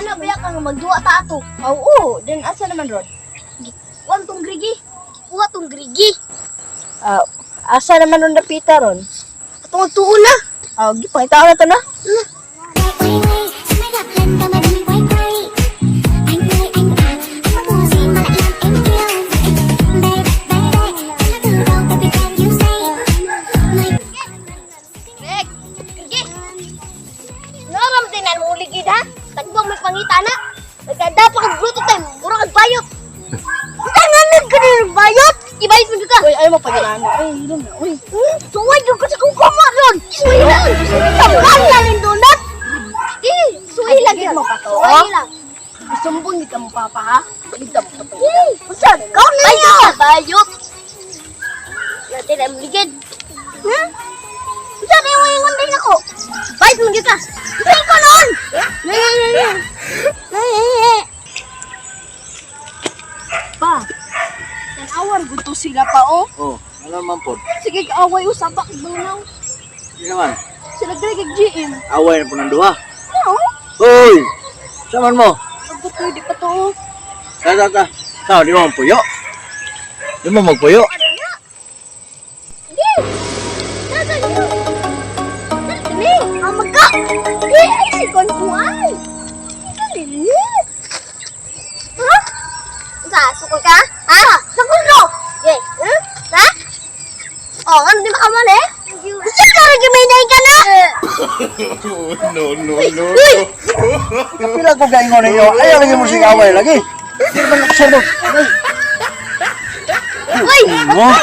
Ana biya kang magduwa ta ato. Oo, then asa naman ron? Wan tong grigi. Kuha tong grigi. Asa naman ron napita ron? Atong tuon na. Gipangita na to na. Rek, grigi. Naram tinan mo ligid ha. Tagbang may pangita na. Naganda pa kag bruto time. Mura kag bayot. Tangan ka ng bayot. Ibayot mo ka. Uy, ayaw mo pagilano. Uy, hilom na. Uy. Suway yung kasi kung kuma ron. Suway lang. Tabang lang yung donut. Suway lang yan. mo pa to? Suway lang. Sumbong di ka mo papa ha? Hindi ka mo papa. Saan? Kau na yan. Bayot. Natin ang ligid. Ha? Saan yung wayangon din ako? Bayot mo dito. Saan ko noon? Pa, awar gusto sila pa oh. Oh, ano naman po? Sige, kaaway usabak bunaw. Hindi naman. Sila gregig GM. Away na po ng duha. Oo. Hoy! Saman mo? Abot ko, di pa to. Ta. Sao, di mo magpuyo? Di mo magpuyo? Hindi. Saan yun? Saan ni? Amaga. Si Konpuan. Hindi. Ha? Sasukol ka? Ha? Sukol ko? Yes. Ha? Oh, ano di makamali? Saan ka rin guminay ka na? No. Kapila ko kaingon ninyo. Ayaw lagi mo sing away lagi. Di naman nakasabot. Uy! Mo?